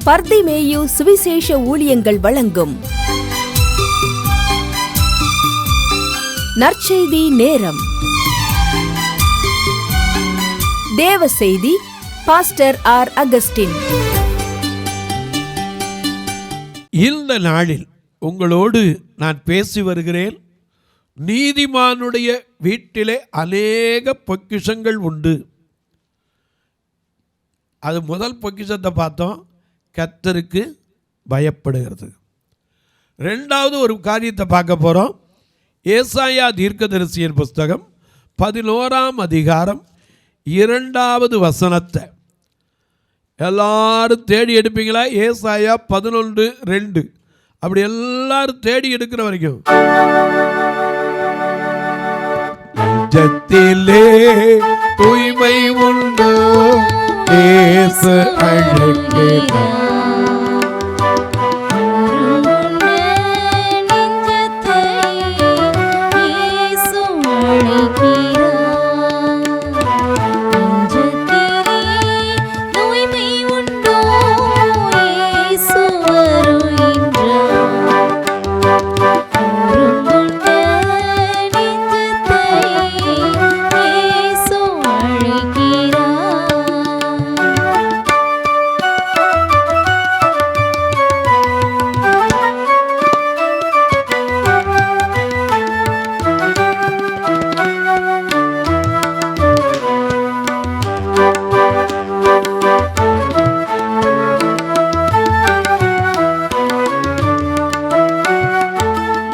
பர்திமேயு சுவிசேஷ ஊழியங்கள் வழங்கும் நற்செய்தி நேரம். தேவ செய்தி பாஸ்டர் ஆர். அகஸ்டின். இந்த நாளில் உங்களோடு நான் பேசி வருகிறேன். நீதிமானுடைய வீட்டிலே அநேக பொக்கிஷங்கள் உண்டு. அது முதல் பொக்கிஷத்தை பார்த்தோம், கர்த்தருக்கு பயப்படுகிறது. ரெண்டாவது ஒரு காரியத்தை பார்க்க போகிறோம். ஏசாயா தீர்க்கதரிசியின் புஸ்தகம் 11ஆம் அதிகாரம் 2வது வசனத்தை எல்லாரும் தேடி எடுப்பீங்களா? ஏசாயா 11:2 அப்படி எல்லாரும் தேடி எடுக்கிற வரைக்கும். நெஞ்சத்திலே தூய்மை உண்டோ, இயேசு அழைக்கிறார்.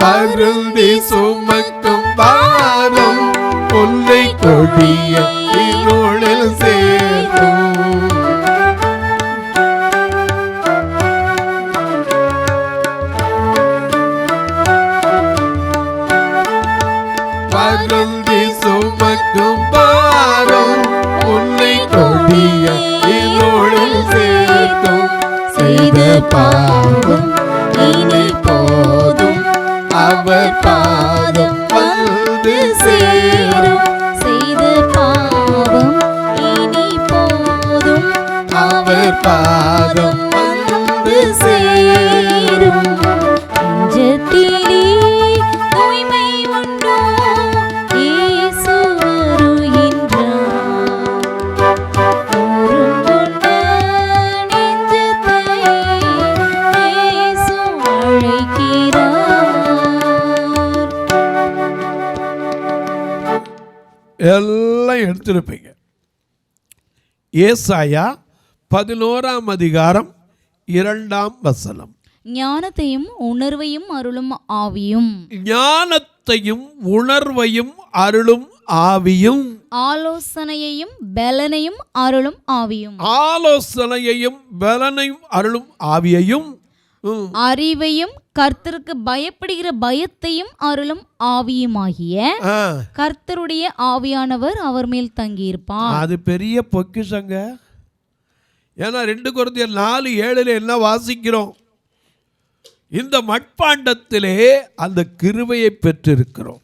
அருந்தி சுமக்கும் பாரம் கொள்ளை கொடிய இருளில் சேர்க்கும். அருந்தி சுமக்கும் பாரம் கொள்ளை கொடிய இருளில் சேர்க்கும். செய்த பாவம் இனி போதும், அவர் பாதம் வந்து சேரும். செய்த பாவம் இனி போதும், அவர் பாதம் வந்து சேரும். நெஞ்சத்திலே தூய்மை உண்டோ, இயேசு வருகின்றார். ஒருங்குண்ட நெஞ்சத்தை இயேசு அழைக்கிறார். எல்லாம் எடுத்திருப்பீங்க. ஏசாயா 11ஆம் அதிகாரம் 2ஆம் வசனம். ஞானத்தையும் உணர்வையும் அருளும் ஆவியும், ஞானத்தையும் உணர்வையும் அருளும் ஆவியும், ஆலோசனையையும் பலனையும் அருளும் ஆவியும், ஆலோசனையையும் பலனையும் அருளும் ஆவியையும், அறிவையும் கர்த்தருக்கு பயப்படுகிற பயத்தையும் அருளும் ஆவியுமாகிய கர்த்தருடைய ஆவியானவர் அவர் மேல் தங்கியிருப்பார். அது பெரிய பொக்கிஷங்க. ஏன்னா 2 கொரிந்தியர் 4:7 என்ன வாசிக்கிறோம்? இந்த மட்பாண்டத்திலே அந்த கிருபையை பெற்றிருக்கிறோம்.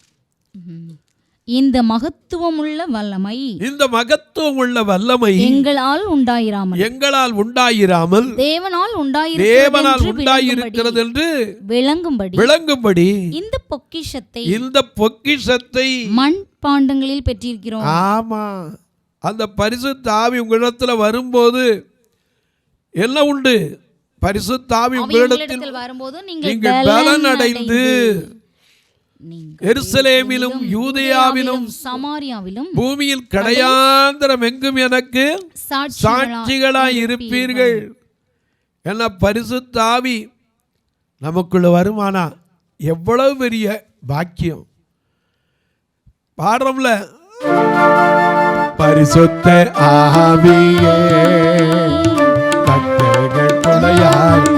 இந்த மகத்துவம் உள்ள வல்லமை, இந்த மகத்துவம் உள்ள வல்லமை எங்களால் உண்டாயிராமல் தேவனால் உண்டாயிருக்கிறது என்று விளங்கும்படி இந்த பொக்கிஷத்தை மண்பாண்டங்களில் பெற்றிருக்கிறோம். ஆமா, அந்த பரிசுத்த ஆவி உங்களிடத்துல வரும்போது என்ன உண்டு? பரிசுத்த ஆவி உங்களிடத்தில் வரும்போது நீங்கள் பலன் அடைந்து எருசலேமிலும் யூதேயாவிலும் சமாரியாவிலும் பூமியில் கடையாந்தரம் எங்கும் எனக்கு சாட்சிகளாய் இருப்பீர்கள். என பரிசுத்த ஆவி நமக்குள்ள வருமானா எவ்வளவு பெரிய பாக்கியம். பாடுறோம்ல, பரிசுத்த ஆவியே கட்டளைகள் துணையாய்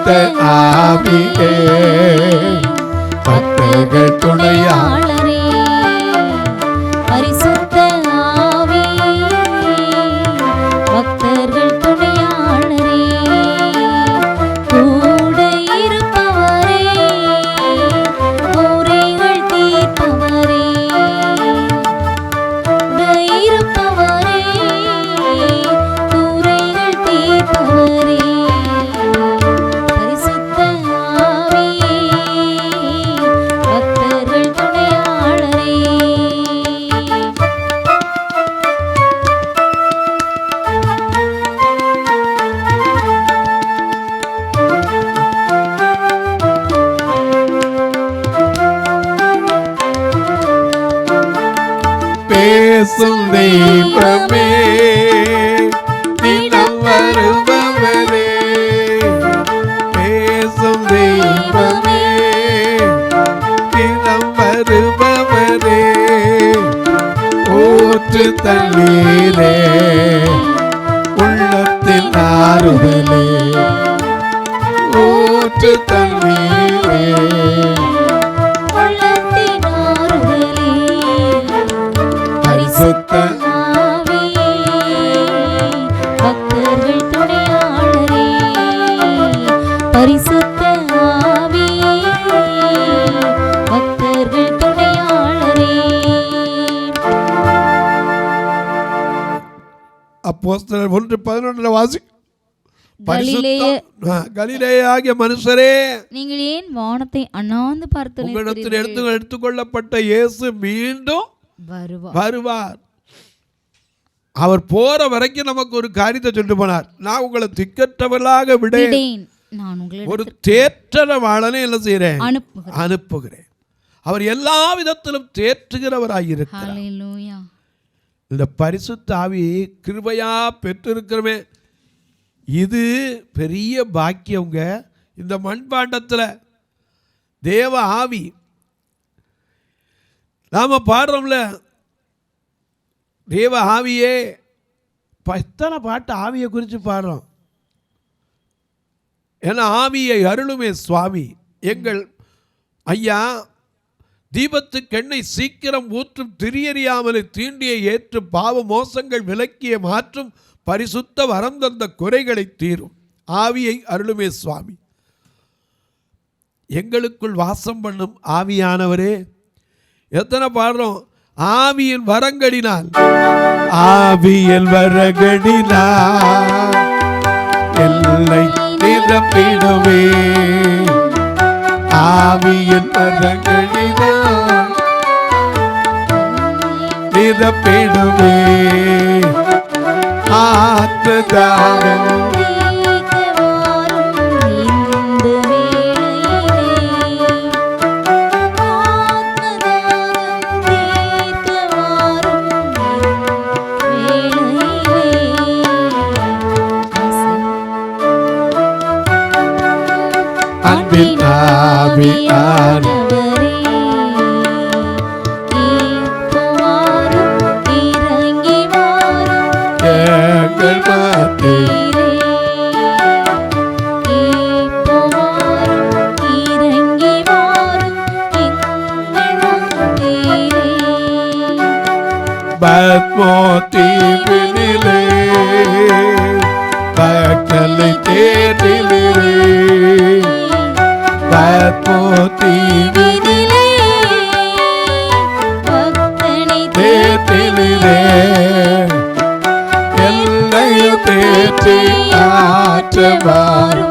பரிசுத்த ஆவியே பக்தர்கள் துணையாளரே, பரிசுத்த ஆவியே பக்தர்கள் துணையாளரே, கூட இருப்பவரே, குறைகள் தீர்ப்பவரே, கூட இருப்பவரே, குறைகள் தீர்ப்பவரே, பரிசுத்த ஆவியே பக்தர்கள் துணையாளரே. பேசும் தெய்வமே தினம் வருபவரே, பேசும் தெய்வமே தினம் வருபவரே, ஊற்று தண்ணீரே உள்ளத்தின் ஆறுதலே, ஊற்று தண்ணீரே உள்ளத்தின் ஆறுதலே, பரிசுத்த ஆவியே பக்தர்கள் துணையாளரே, பரிசுத்த ஆவியே பக்தர்கள் துணையாளரே. அப்போஸ்தலர் 1:11 வாசி. கலிலேய- கலிலேயாகிய மனுஷரே, நீங்கள் ஏன் வானத்தை அண்ணாந்து பார்த்து உங்களிடத்தில் எடுத்துக்கொள்ளப்பட்ட இயேசு மீண்டும் வருவார். வருவார். அவர் போற வரைக்கும் நமக்கு ஒரு காரியத்தை சொல்லிட்டு போனார். நான் உங்களை திக்கற்றவர்களாக விடேன், விடேன், நான் ஒரு உங்களை தேற்றரவாளனை என்ன செய்கிறேன், அனுப்புகிறேன். அனுப்புகிறேன். அவர் எல்லா விதத்திலும் தேற்றுகிறவராயிருக்கிறார். ஹல்லேலூயா. இந்த பரிசுத்த ஆவி கிருபையா பெற்றிருக்கிறமே, இது பெரிய பாக்கியங்க. இந்த மண்பாண்டத்தில் தேவ ஆவி நாம பாடுறோம்ல, தேவ ஆவியே, எத்தனை பாட்டு ஆவியை குறித்து பாடுறோம். ஏன்னா ஆவியை அருளுமே சுவாமி. எங்கள் ஐயா தீபத்துக்கு எண்ணெய் சீக்கிரம் ஊற்றும், திரியறியாமலை தீண்டியை ஏற்று பாவ மோசங்கள் விலக்கிய மாற்றும், பரிசுத்த வரம் தந்த குறைகளை தீரும் ஆவியை அருளுமே சுவாமி. எங்களுக்குள் வாசம் பண்ணும் ஆவியானவரே, எத்தனை பாடுறோம், ஆவியின் வரங்களினால், ஆவியின் வரங்களினால் எல்லை நிரப்பிடுவே, ஆவியின் வரங்களினால் நிரப்பிடுவே, ஆத்மதாகம் அன்பின் ஆவியானவரே, எங்கள் மத்தியிலே பத்மோ தீவினிலே பக்தலை தேடிலே, பத்மோ தீவினிலே தேடிலே, எல்லையும் தேற்றி ஆற்றவார்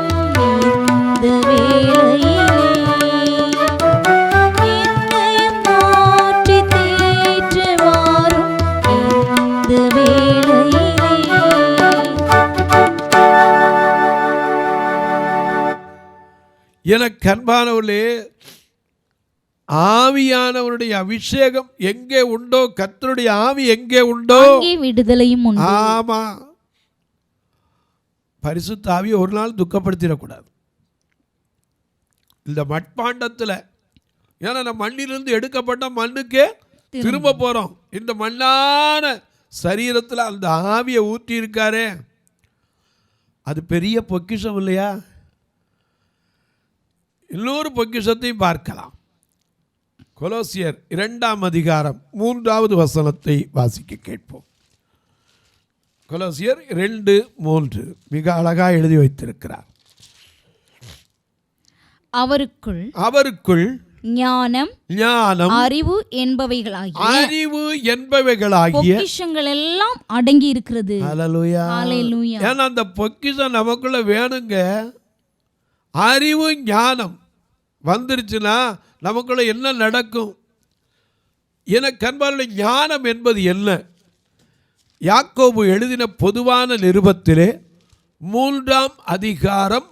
எனக்கு அன்பானவர்களே, ஆவியானவருடைய அபிஷேகம் எங்கே உண்டோ, கர்த்தருடைய ஆவி எங்கே உண்டோ விடுதலையும் உண்டு. ஆமா, பரிசுத்த ஆவியை ஒரு நாள் துக்கப்படுத்திடக்கூடாது. இந்த மட்பாண்டத்தில், ஏன்னா நம்ம மண்ணிலிருந்து எடுக்கப்பட்ட மண்ணுக்கே திரும்ப போகிறோம். இந்த மண்ணான சரீரத்தில் அந்த ஆவியை ஊற்றி இருக்காரே, அது பெரிய பொக்கிஷம் இல்லையா? இன்னொரு பொக்கிஷத்தையும் பார்க்கலாம். கொலோசியர் 2ஆம் அதிகாரம் 3வது வசனத்தை வாசிக்க கேட்போம். கொலோசியர் 2:3 மிக அழகாக எழுதி வைத்திருக்கிறார். அவருக்குள் ஞானம் அறிவு என்பவைகளாகிய பொக்கிஷங்கள் எல்லாம் அடங்கி இருக்கிறது. ஹல்லேலூயா. ஏன்னா அந்த பொக்கிஷம் நமக்குள்ள வேணுங்க. அறிவு ஞானம் வந்துருச்சுன்னா நமக்குள்ள என்ன நடக்கும்? எனக்கு அன்பார்ந்த ஞானம் என்பது என்ன? யாக்கோபு எழுதின பொதுவான நிருபத்திலே 3ஆம் அதிகாரம்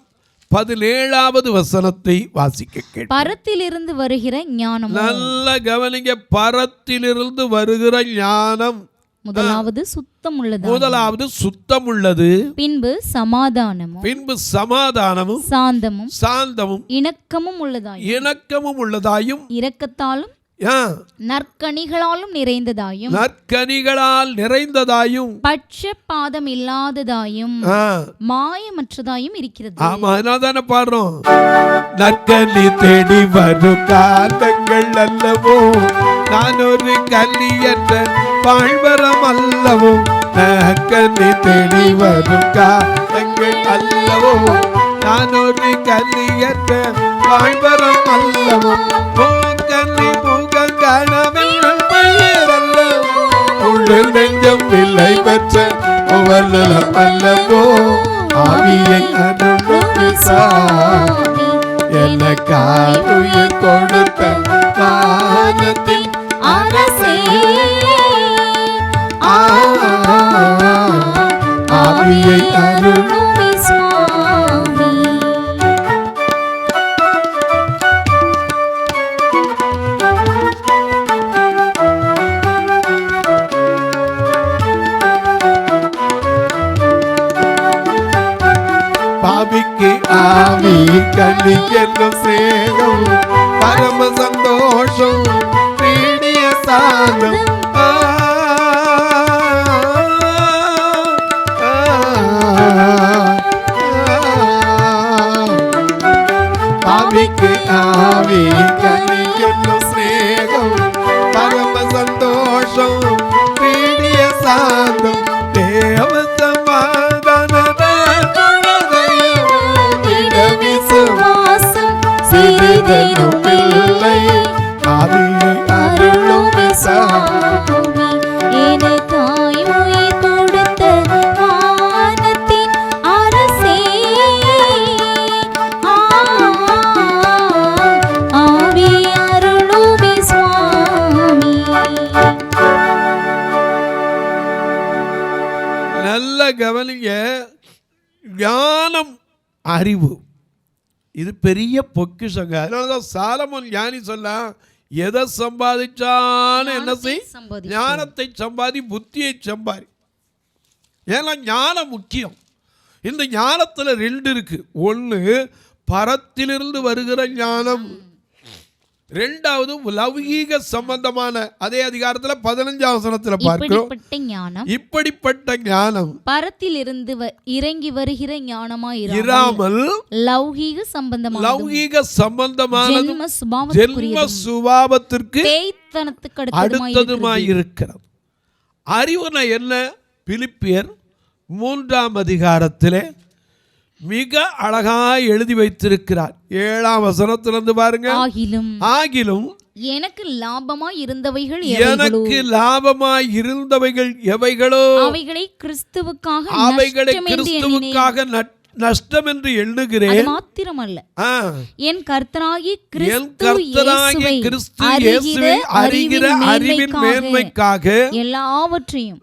17வது வசனத்தை வாசிக்க கேட்போம். பரத்திலிருந்து வருகிற ஞானம். நல்ல கவனிங்க. பரத்திலிருந்து வருகிற ஞானம் முதலாவது சுத்தம் உள்ளது, பின்பு சமாதானமும் சாந்தமும் இணக்கமும் உள்ளதாயும் இரக்கத்தாலும் நற்கனிகளால் நிறைந்ததாயும் பட்சபாதம் இல்லாததாயும் மாயமற்றதாயும் இருக்கிறது. ஆமா, அதனால தானே பாடுறோம். நற்கனி தேடி வரும் காலங்கள் அல்லவோ, நான் ஒரு கல்லியற்ற வாழ்வரம் அல்லவோ. நற்கனி தேடி வரும் காலங்கள் அல்லவோ, நான் ஒரு கல்லியற்ற வாழ்வரம் அல்லவோ. நெஞ்சம் விலை பெற்ற அல்லவோ. ஆவியை எனக்காக கொடுத்த வானத்தின் அரசே, ஆவியை அருளும் ஆவி கனி என்னும் சேகம் பரம சந்தோஷம் பீடிய சாந்தம். ஆவிக்கு ஆவி கனி என்னும் சேகம் பரம சந்தோஷம் பீடிய சாந்தம். தேவ நல்ல கவனிங்க. ஞானம் அறிவு இது பெரிய பொக்கிஷங்க. அதனாலதான் சாலமோன் ஞானி சொல்ல, எதை சம்பாதிச்சாலும் என்ன செய்? ஞானத்தை சம்பாதி, புத்தியை சம்பாதி. ஏன்னா ஞானம் முக்கியம். இந்த ஞானத்தில் 2 இருக்கு. ஒன்று பரத்திலிருந்து வருகிற ஞானம், 2வது லௌகீக சம்பந்தமான. அதே அதிகாரத்தில் 15ஆம் வசனத்தில் பார்க்கிறோம். இப்படிப்பட்ட ஞானம் பரத்திலிருந்து இறங்கி வருகிற ஞானமாயிராமல் லௌகீக சம்பந்தமான ஜென்ம சுபாவத்திற்கு அடுத்ததுமாயிருக்கிறது. அறிவுனா என்ன? பிலிப்பியர் 3ஆம் அதிகாரத்திலே மிக அழகாய் எழுதி வைத்திருக்கிறார். 7ஆம் வசனத்திலிருந்து பாருங்க. ஆகிலும் எனக்கு லாபமாய் இருந்தவைகள் எவைகளோ அவைகளை கிறிஸ்துவுக்காக நஷ்டம் என்று எண்ணுகிறேன். மாத்திரமல்ல, என் கர்த்தராகிய கிறிஸ்து இயேசுவை அறிகிற அறிவின் மேன்மைக்காக எல்லாவற்றையும்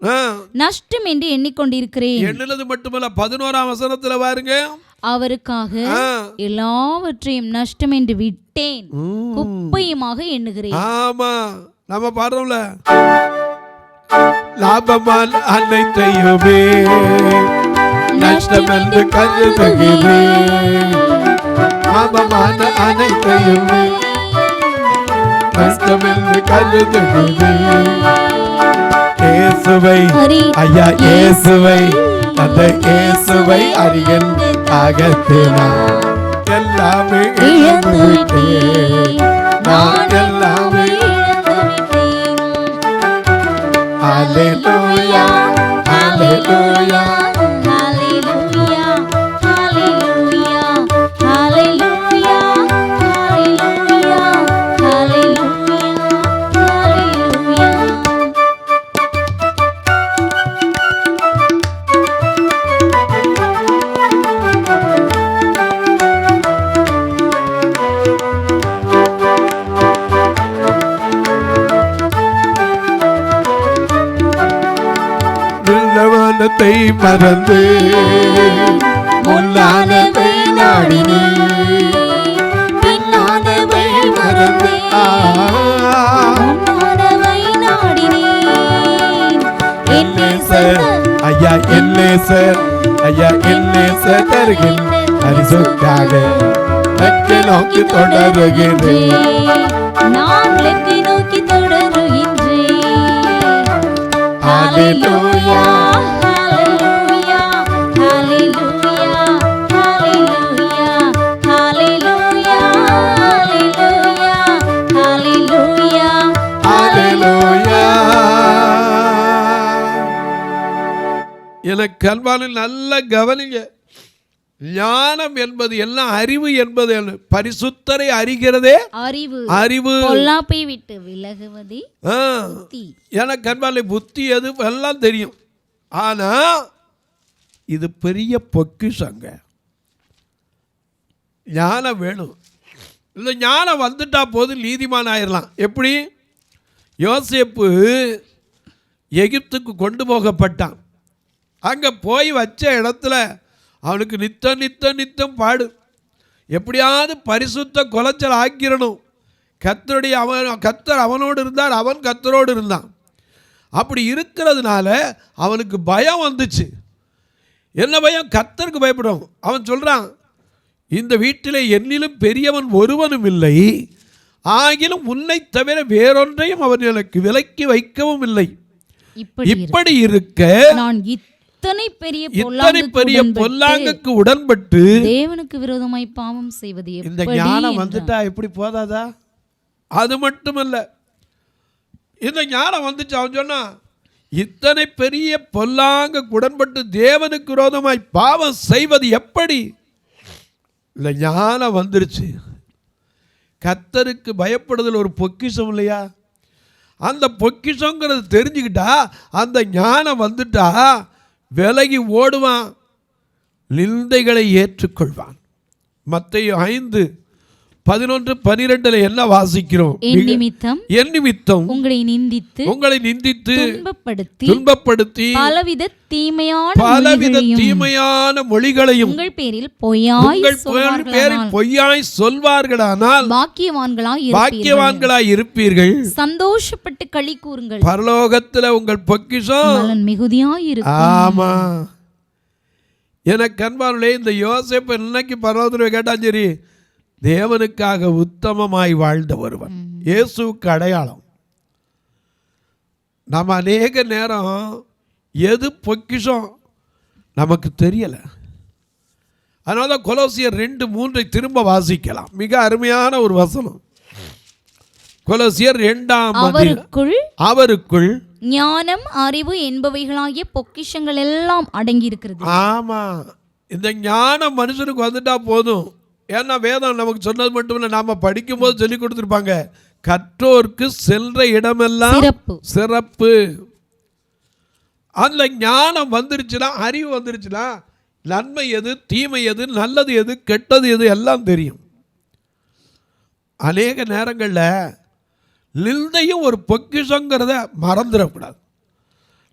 நஷ்டம் என்று எண்ணிக்கொண்டிருக்கிறேன். எண்ணுனது மட்டுமல்ல, 11ஆம் வசனத்துல பாருங்க. அவருக்காக எல்லாவற்றையும் நஷ்டம் என்று விட்டேன், குப்பையுமாக எண்ணுகிறேன். ஆமா, நம்ம பாடுறோம்ல, லாபமான அனைத்தையுமே நஷ்டம் என்று கருதுகிறேன். லாபமான அனைத்தையுமே நஷ்டம் என்று கருதுகிறேன். இயேசுவை ஐயா, இயேசுவை அந்த இயேசுவை அறியன் அகத்தினார் எல்லாமே இழந்து விட்டேன், நான் எல்லாமே இழந்து விட்டேன். ஹல்லேலூயா ஹல்லேலூயா ஹல்லேலூயா, ஹல்லேலூயா, ஹல்லேலூயா, ஹல்லேலூயா, ஹல்லேலூயா, ஹல்லேலூயா. வில்லவனத்தை மறந்து முன்னானதை நாடினேன். பின்னானவை மறந்தேன், முன்னானவை நாடினேன். என் நேசர் ஐயா என் நேசர், ஐயா என் நேசர் தருகில் பரிசுக்காக லக்கை நோக்கி தொடருகிறேன். நான் லக்கை நோக்கி தொடருகின்றேன். ஹல்லேலூயா ஹல்லேலூயா, ஹல்லேலூயா, ஹல்லேலூயா, ஹல்லேலூயா, ஹல்லேலூயா, ஹல்லேலூயா, ஹல்லேலூயா. எனக்கு அன்பான நல்ல கவனிங்க. ஞானம் என்பது எல்லாம் அறிவு என்பது என்ன? பரிசுத்தரை அறிகிறதே அறிவு. அறிவு. பொல்லாப்பை விட்டு விலகுவதே புத்தி. எனக்கு அன்பான புத்தி எது எல்லாம் தெரியும். ஆனா இது பெரிய பொக்கிஷங்க. ஞானம் வேணும். இந்த ஞானம் வந்துட்டா போது நீதிமான் ஆயிடலாம். எப்படி? யோசேப்பு எகிப்துக்கு கொண்டு போகப்பட்டான். அங்கே போய் வச்ச இடத்துல அவனுக்கு நித்தம் பாடு. எப்படியாவது பரிசுத்த குலைச்சல் ஆக்கிரணும். கர்த்தர் அவனோடு இருந்தார், அவன் கர்த்தரோடு இருந்தான். அப்படி இருக்கிறதுனால அவனுக்கு பயம் வந்துச்சு. என்ன பயம்? கர்த்தருக்கு பயப்படும். அவன் சொல்கிறான், இந்த வீட்டில் என்னிலும் பெரியவன் ஒருவனும் இல்லை, ஆகிலும் உன்னை தவிர வேறொன்றையும் அவன் எனக்கு விலக்கி வைக்கவும் இல்லை. இப்படி இருக்க நான் இத்தனை பெரிய பொல்லாங்குக்கு உடன்பட்டு தேவனுக்கு விரோதமாய் பாவம் செய்வது இந்த ஞானம் வந்துட்டா எப்படி போதாதா? அது மட்டுமல்ல, இந்த ஞானம் வந்துச்சு. அவன் சொன்னா, இத்தனை பெரிய பொல்லாங்குக்கு உடன்பட்டு தேவனுக்கு விரோதமாய் பாவம் செய்வது எப்படி? இந்த ஞானம் வந்துருச்சு. கர்த்தருக்கு பயப்படுதல் ஒரு பொக்கிஷம் இல்லையா? அந்த பொக்கிஷங்கிறது தெரிஞ்சுக்கிட்டா, அந்த ஞானம் வந்துட்டா விலகி ஓடுவான், நிந்தைகளை ஏற்றுக்கொள்வான். மத்தேயு 5:11-12 என்ன வாசிக்கிறோம்? என் நிமித்தம் உங்களை நிந்தித்து துன்பப்படுத்தி பலவித தீமையான மொழிகளையும் உங்கள் பேரில் பொய்யாய் சொல்வார்களானால் பாக்கியவான்களாய் இருப்பீர்கள். சந்தோஷப்பட்டு களி கூறுங்கள், பரலோகத்துல உங்கள் பொக்கிஷம் மிகுதியாய் இருக்கும். ஆமா. எனக்கு அன்பானே, இந்த யோசேப்பு இன்னைக்கு பரலோகத்துல கேட்டான், சரி, தேவனுக்காக உத்தமமாய் வாழ்ந்த ஒருவன், இயேசுவுக்கு அடையாளம். நம்ம அநேக நேரம் எது பொக்கிஷம் நமக்கு தெரியல. அதனால தான் கொலோசியர் 2:3 திரும்ப வாசிக்கலாம். மிக அருமையான ஒரு வசனம். கொலோசியர் 2 அவருக்குள் ஞானம் அறிவு என்பவைகளாகிய பொக்கிஷங்கள் எல்லாம் அடங்கி இருக்கிறது. ஆமா, இந்த ஞானம் மனுஷனுக்கு வந்துட்டா போதும். ஏன்னா வேதம் நமக்கு சொன்னது மட்டும் இல்லை, நாம படிக்கும் போது சொல்லி கொடுத்துருப்பாங்க, கற்றோர்க்கு சென்ற இடமெல்லாம் சிறப்பு. அந்த ஞானம் வந்துருச்சுன்னா, அறிவு வந்துருச்சுன்னா, நன்மை எது, தீமை எது, நல்லது எது, கெட்டது எது எல்லாம் தெரியும். அநேக நேரங்களில் நிந்தையும் ஒரு பொக்கிஷங்கிறத மறந்துடக்கூடாது.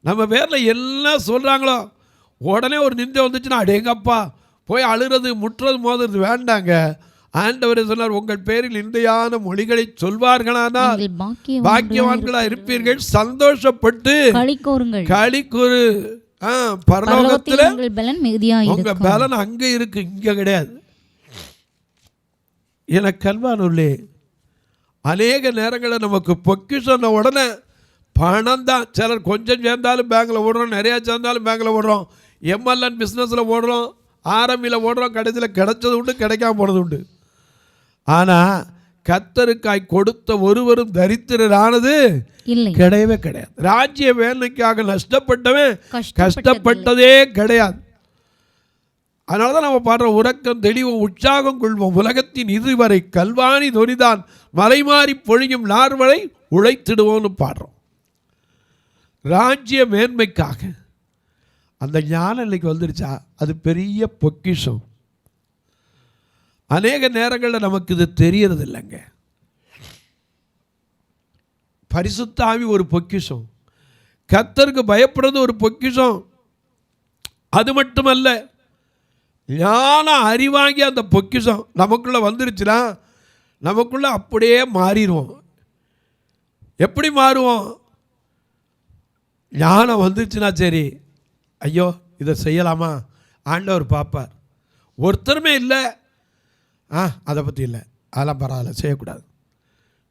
நம்ம பேரில் எல்லாம் சொல்கிறாங்களோ உடனே ஒரு நிந்தை வந்துச்சுன்னா, அடேங்கப்பா போய் அழுறது முற்றுறது மோதுறது வேண்டாங்க. ஆண்டவர் சொன்னார், உங்கள் பேரில் நிந்தையான மொழிகளை சொல்வார்களானால் பாக்கியவான்களா இருப்பீர்கள், சந்தோஷப்பட்டு களி கூறு. பரலோகத்தில் உங்க பலன் அங்க இருக்கு, இங்க கிடையாது. எனக்கு அன்பானவர்களே, அநேக நேரங்களில் நமக்கு பொக்கிஷம் உடனே பணம் தான். சிலர் கொஞ்சம் சேர்ந்தாலும் பேங்கில் ஓடுறோம், நிறையா சேர்ந்தாலும் பேங்கில் ஓடுறோம், எம்எல்என் பிஸ்னஸில் ஓடுறோம், ஆர்எம்இல ஓடுறோம், கடைசியில் கிடைச்சது உண்டு, கிடைக்காம போனது உண்டு. ஆனால் கர்த்தருக்காய் கொடுத்த ஒருவரும் தரித்திரரானது இல்லை. கிடையவே கிடையாது. ராஜ்ய வேலைக்காக நஷ்டப்பட்டவன் கஷ்டப்பட்டதே கிடையாது. அதனால தான் நம்ம பாடுற உறக்கம் தெளிவும் உற்சாகம் கொள்வோம் உலகத்தின் இதுவரை கல்வாணி தொனிதான் மலைமாறி பொழியும் நார்வரை உழைத்திடுவோம்னு பாடுறோம். ராஜ்ய மேன்மைக்காக அந்த ஞானம் இன்னைக்கு வந்துருச்சா, அது பெரிய பொக்கிஷம். அநேக நேரங்களில் நமக்கு இது தெரியறது இல்லைங்க. பரிசுத்த ஆவி ஒரு பொக்கிஷம், கர்த்தருக்கு பயப்படுறது ஒரு பொக்கிஷம். அது மட்டுமல்ல, ஞான அறிவாகி அந்த பொக்கிஷம் நமக்குள்ளே வந்துருச்சுன்னா நமக்குள்ளே அப்படியே மாறிடுவோம். எப்படி மாறுவோம்? ஞானம் வந்துருச்சுன்னா சரி, ஐயோ இதை செய்யலாமா, ஆண்டவர் பார்ப்பார். ஒருத்தருமே இல்லை, அதை பற்றி இல்லை, அதெல்லாம் பரவாயில்ல, செய்யக்கூடாது,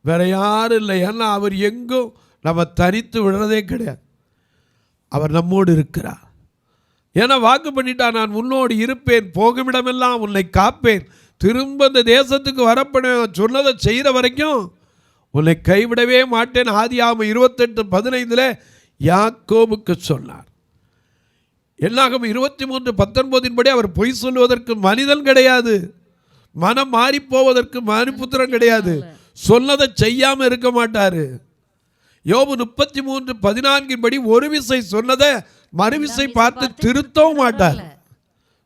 வேறு யாரும் இல்லை. ஏன்னா அவர் எங்கும் நம்ம தனித்து விடுறதே கிடையாது. அவர் நம்மோடு இருக்கிறார். ஏன்னா வாக்கு பண்ணிட்டா, நான் உன்னோடு இருப்பேன், போகுமிடமெல்லாம் உன்னை காப்பேன், திரும்ப இந்த தேசத்துக்கு வரப்பட சொன்னதை செய்கிற வரைக்கும் உன்னை கைவிடவே மாட்டேன். ஆதியாகமம் 28:15 யாக்கோபுக்கு சொன்னார். என்னாகும் 23:19 படி அவர் பொய் சொல்வதற்கு மனிதன் கிடையாது, மனம் மாறிப்போவதற்கு மனுபுத்திரன் கிடையாது, சொன்னதை செய்யாமல் இருக்க மாட்டார். யோபு 33:14 படி ஒரு விசை சொன்னதை மறுவிசை பார்த்து திருத்தவும் மாட்டார்.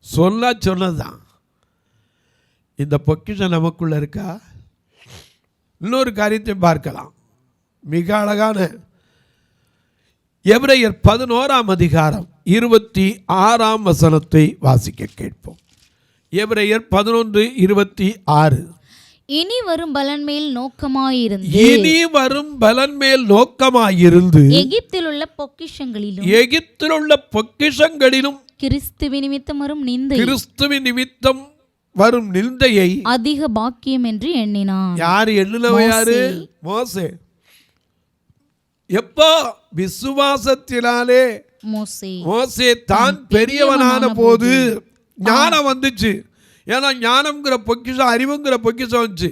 சொன்னதுதான். இந்த பொக்கிஷம் நமக்குள்ள இருக்கா? இன்னொரு காரியத்தை பார்க்கலாம். மிக அழகான எபிரேயர் 11:26 வாசிக்க கேட்போம். எபிரேயர் 11:26. இனி வரும் பலன் மேல் நோக்கமாயிருந்து எகிப்தில் உள்ள பொக்கிஷங்களிலும் கிறிஸ்துவின் நிமித்தம் வரும் நிந்தையை அதிக பாக்கியம் என்று எண்ணினான். யாரு எண்ணினவ? யாரு? மோசே. எப்போ? விசுவாசத்தினாலே மோசே தான் பெரியவனான போது ஞானம் வந்துச்சு. ஏன்னா ஞானம்ங்கிற பொக்கிஷம், அறிவுங்கிற பொக்கிஷம் வந்துச்சு.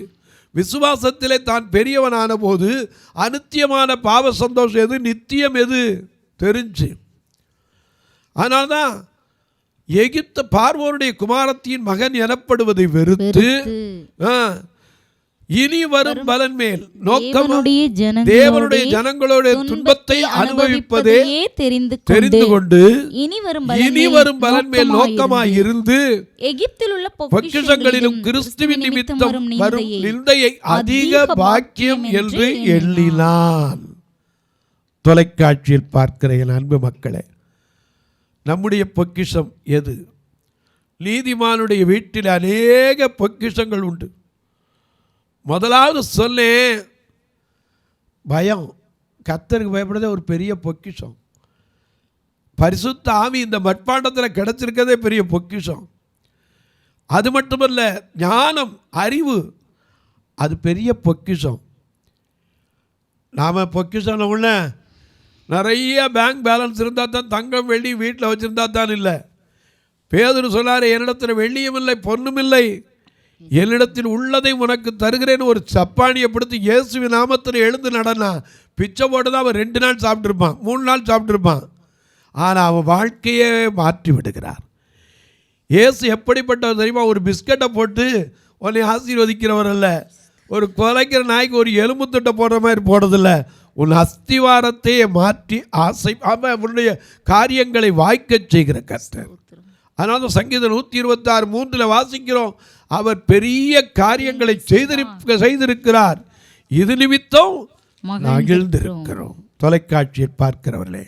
விசுவாசத்திலே தான் பெரியவனான போது அநித்தியமான பாவ சந்தோஷம் எது, நித்தியம் எது தெரிஞ்சு. அதனால்தான் எகிப்து பார்வோனுடைய குமாரத்தின் மகன் எனப்படுவதை வெறுத்து இனி வரும் பலன் மேல் தேவனுடைய ஜனங்களோட துன்பத்தை அனுபவிப்பதே தெரிந்து கொண்டு இனி வரும் பலன் மேல் நோக்கமாய் இருந்து எகிப்தில் உள்ள பொக்கிஷங்களிலும் கிறிஸ்துவின் நிமித்தம் வரும் நிந்தையை அதிக பாக்கியம் என்று எண்ணினான். தொலைக்காட்சியில் பார்க்கிற என் அன்பு மக்களே, நம்முடைய பொக்கிஷம் எது? நீதிமானுடைய வீட்டில் அநேக பொக்கிஷங்கள் உண்டு. முதலாவது சொன்னேன், பயம். கர்த்தருக்கு பயப்படுறதே ஒரு பெரிய பொக்கிஷம். பரிசுத்த ஆவி இந்த மட்பாண்டத்தில் கிடைச்சிருக்கிறதே பெரிய பொக்கிஷம். அது மட்டுமல்ல, ஞானம், அறிவு, அது பெரிய பொக்கிஷம். நாம் பொக்கிஷம் உள்ள நிறைய பேங்க் பேலன்ஸ் இருந்தால் தான், தங்கம் வெள்ளி வீட்டில் வச்சுருந்தா தான் இல்லை. பேதுரு சொன்னார், என்னிடத்தில் வெள்ளியும் இல்லை பொன்னும் இல்லை, என்னிடத்தில் உள்ளதை உனக்கு தருகிறேன்னு ஒரு சப்பானியை படுத்து இயேசுவின் நாமத்தில் எழுந்து நடனா. பிச்சை போட்டு தான் அவன் 2 நாள் சாப்பிட்ருப்பான், 3 நாள் சாப்பிட்ருப்பான். ஆனால் அவன் வாழ்க்கையே மாற்றி விடுகிறார். இயேசு எப்படிப்பட்டவர் தெரியுமா? ஒரு பிஸ்கட்டை போட்டு உன்னை ஆசீர்வதிக்கிறவர் அல்ல. ஒரு குலைக்கிற நாய்க்கு ஒரு எலும்பு தொட்டை போடுற மாதிரி போடுறதில்ல. உன் அஸ்திவாரத்தை மாற்றி அவனுடைய காரியங்களை வாய்க்கச் செய்கிற கர்த்தர். அதனால தான் சங்கீதம் 126:3 வாசிக்கிறோம், அவர் பெரிய காரியங்களை செய்திருக்கிறார், இது நிமித்தம் மகிழ்ந்திருக்கிறோம். தொலைக்காட்சியில் பார்க்கிறவர்களே,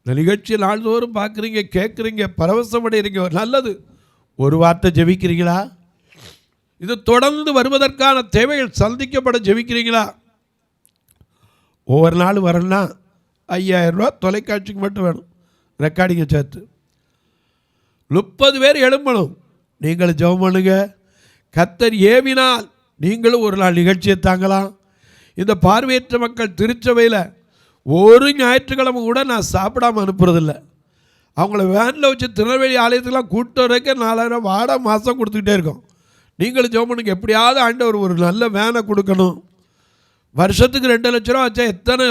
இந்த நிகழ்ச்சியை நாள்தோறும் பார்க்குறீங்க, கேட்குறீங்க, பரவசமடைகிறீங்க, நல்லது. ஒரு வார்த்தை ஜெபிக்கிறீங்களா? இது தொடர்ந்து வருவதற்கான தேவைகள் சந்திக்கப்பட ஜெபிக்கிறீங்களா? ஒவ்வொரு நாள் வரணும்னா 5000 ரூபா தொலைக்காட்சிக்கு மட்டும் வேணும், ரெக்கார்டிங்கை சேர்த்து 30 பேர் எழும்பணும். நீங்கள் ஜெபம் பண்ணுங்க. கர்த்தர் ஏவினால் நீங்களும் ஒரு நாள் நிகழ்ச்சியை தாங்கலாம். இந்த பார்வையற்ற மக்கள் திருச்சபையில் ஒரு ஞாயிற்றுக்கிழமை கூட நான் சாப்பிடாமல் அனுப்புறதில்ல. அவங்கள வேனில் வச்சு திருநெல்வேலி ஆலயத்துக்கெலாம் கூட்டு வரைக்கும் 4000 வாடகை மாதம் கொடுத்துக்கிட்டே இருக்கோம். நீங்களும் ஜெபம் பண்ணுங்க. எப்படியாவது ஆண்டவர் ஒரு நல்ல வேனை கொடுக்கணும். வருஷத்துக்கு 2 லட்ச ரூபா வச்சா எத்தனை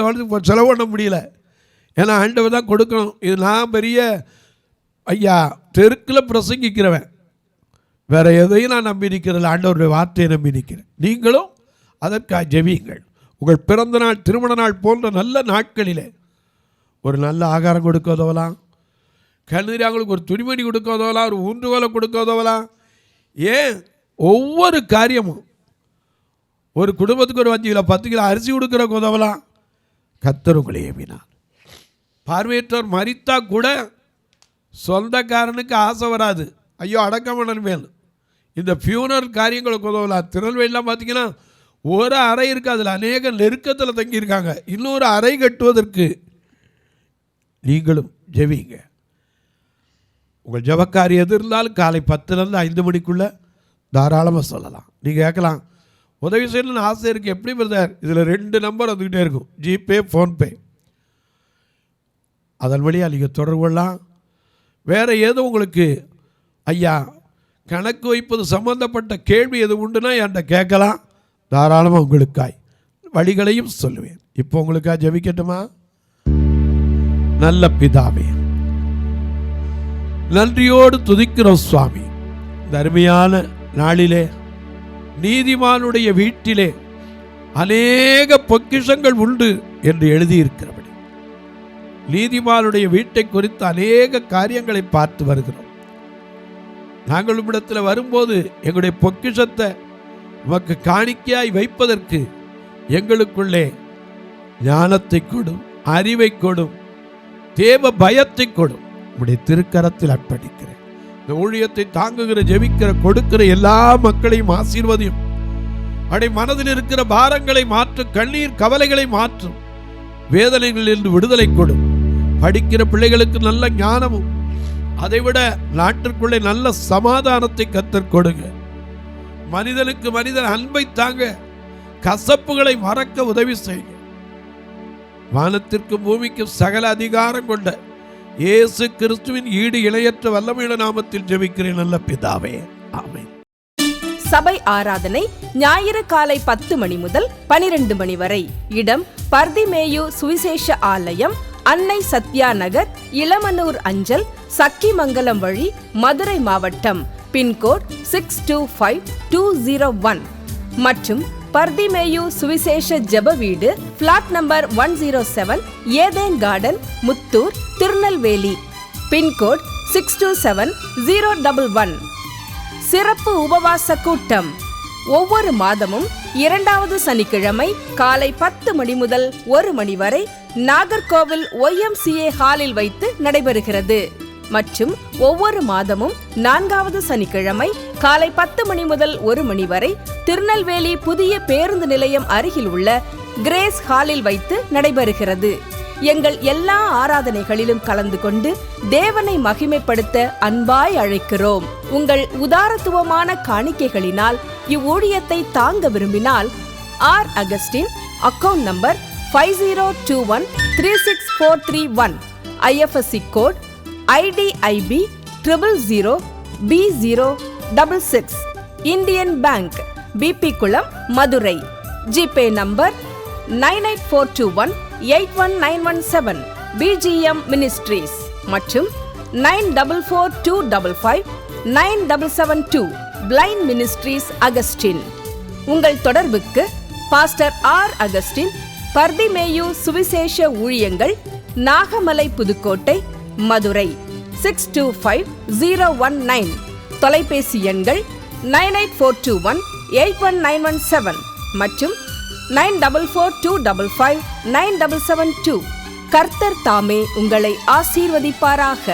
செலவு பண்ண முடியல. ஏன்னா ஆண்டவர் தான் கொடுக்கணும். இது நான் பெரிய ஐயா தெருக்கில் பிரசங்கிக்கிறவன், வேறு எதையும் நான் நம்பி நிற்கிறதில்ல, ஆண்டவருடைய வார்த்தையை நம்பி நிற்கிறேன். நீங்களும் அதற்காக ஜெபியுங்கள். உங்கள் பிறந்த நாள், திருமண நாள் போன்ற நல்ல நாட்களிலே ஒரு நல்ல ஆகாரம் கொடுக்க உதவலாம், கண்ணீராங்களுக்கு ஒரு துணிமணி கொடுக்க உதவலாம், ஒரு ஊன்றுகோலை கொடுக்க உதவலாம். ஏன் ஒவ்வொரு காரியமும் ஒரு குடும்பத்துக்கு ஒரு 5 கிலோ 10 கிலோ அரிசி கொடுக்குறக்கு உதவலாம். கர்த்தர் உங்களை ஏவினார். பார்வையற்றவர் மரித்தா கூட சொந்தக்காரனுக்கு ஆசை வராது, ஐயோ அடக்கமணன் மேல். இந்த ஃபியூனர் காரியங்களுக்கு உதவலாம். திருநெல்வேலிலாம் பார்த்தீங்கன்னா ஒரு அறை இருக்குது, அதில் அநேக நெருக்கத்தில் தங்கியிருக்காங்க. இன்னொரு அறை கட்டுவதற்கு நீங்களும் ஜெபிங்க. உங்கள் ஜெபக்காரி எது இருந்தாலும் காலை 10லேருந்து 5 மணிக்குள்ளே தாராளமாக சொல்லலாம். நீங்கள் கேட்கலாம், உதவி செய்யணும்னு ஆசை இருக்குது, எப்படி பிரதர்? இதில் 2 நம்பர் வந்துக்கிட்டே இருக்கும், ஜிபே, ஃபோன்பே. அதன் வழியாக நீங்கள் தொடர்பு கொள்ளலாம். வேறு ஏதோ உங்களுக்கு ஐயா கணக்கு வைப்பது சம்பந்தப்பட்ட கேள்வி எது உண்டுன்னா என்கிட்ட கேட்கலாம். தாராளமாக உங்களுக்காய் வழிகளையும் சொல்லுவேன். இப்போ உங்களுக்காக ஜெபிக்கட்டுமா? நல்ல பிதாவே, நன்றியோடு துதிக்கிறோம் சுவாமி. இந்த அருமையான நாளிலே நீதிமானுடைய வீட்டிலே அநேக பொக்கிஷங்கள் உண்டு என்று எழுதியிருக்கிறபடி நீதிமானுடைய வீட்டை குறித்து அநேக காரியங்களை பார்த்து வருகிறோம். நாங்கள் உம்மிடத்தில் வரும்போது எங்களுடைய பொக்கிஷத்தை உமக்கு காணிக்கையாய் வைப்பதற்கு எங்களுக்குள்ளே ஞானத்தை கொடும், அறிவை கொடும், தேவ பயத்தை கொடும். உம்முடைய திருக்கரத்தில் அர்ப்பணிக்கிறேன். இந்த ஊழியத்தை தாங்குகிற, ஜெபிக்கிற, கொடுக்கிற எல்லா மக்களையும் ஆசீர்வதியும். அடை மனதில் இருக்கிற பாரங்களை மாற்றும், கண்ணீர் கவலைகளை மாற்றும், வேதனைகளிலிருந்து விடுதலை கொடும். படிக்கிற பிள்ளைகளுக்கு நல்ல ஞானமும், அதைவிட நாட்டிற்குள்ளே நல்ல சமாதானத்தை கர்த்தர் கொடுங்க. மனிதனுக்கு மனிதன் அன்பை தாங்க, கசப்புகளை மறக்க உதவி செய்யுங்க. வானத்திற்கும் பூமிக்கும் சகல அதிகாரம் கொண்ட இயேசு கிறிஸ்துவின் ஈடு இணையற்ற வல்லமையுள்ள நாமத்தில் ஜெபிக்கிறேன் நல்ல பிதாவே, ஆமென். சபை ஆராதனை ஞாயிறு காலை 10 மணி முதல் 12 மணி வரை. இடம் பர்திமேயு சுவிசேஷ ஆலயம், அன்னை சத்யா நகர், இளமனூர் அஞ்சல், சக்கிமங்கலம் வழி, மதுரை மாவட்டம். பின்கோட் 625201 மற்றும் பர்திமேயு சுவிசேஷ ஜெப வீடு, flat number 107, Eden garden, Muthur, Tirunelveli. Pincode 627011. சிறப்பு உபவாச கூட்டம் ஒவ்வொரு மாதமும் 2வது சனிக்கிழமை காலை 10 மணி முதல் 1 மணி வரை நாகர்கோவில் YMCA ஹாலில் வைத்து நடைபெறுகிறது. மற்றும் ஒவ்வொரு மாதமும் 4வது சனிக்கிழமை காலை 10 மணி முதல் 1 மணி வரை திருநெல்வேலி புதிய பேருந்து நிலையம் அருகில் உள்ள கிரேஸ் ஹாலில் வைத்து நடைபெறுகிறது. எங்கள் எல்லா ஆராதனைகளிலும் கலந்து கொண்டு தேவனை மகிமைப்படுத்த அன்பாய் அழைக்கிறோம். உங்கள் உதாரத்துவமான காணிக்கைகளினால் இவ்வூழியத்தை தாங்க விரும்பினால் R Augustine, account number 5021364331, IFSC code IDIB 000B066, Indian bank, BP Kulam, Madurai. GPay number 9842181917, BGM ministries மற்றும் 9442559772, பிளைண்ட் மினிஸ்ட்ரீஸ் அகஸ்டின். உங்கள் தொடர்புக்கு பாஸ்டர் ஆர் அகஸ்டின், பர்திமேயு சுவிசேஷ ஊழியங்கள், நாகமலை, புதுக்கோட்டை, மதுரை 625019. தொலைபேசி எண்கள் 9842181917 மற்றும் 9442559772. கர்த்தர் தாமே உங்களை ஆசீர்வதிப்பாராக.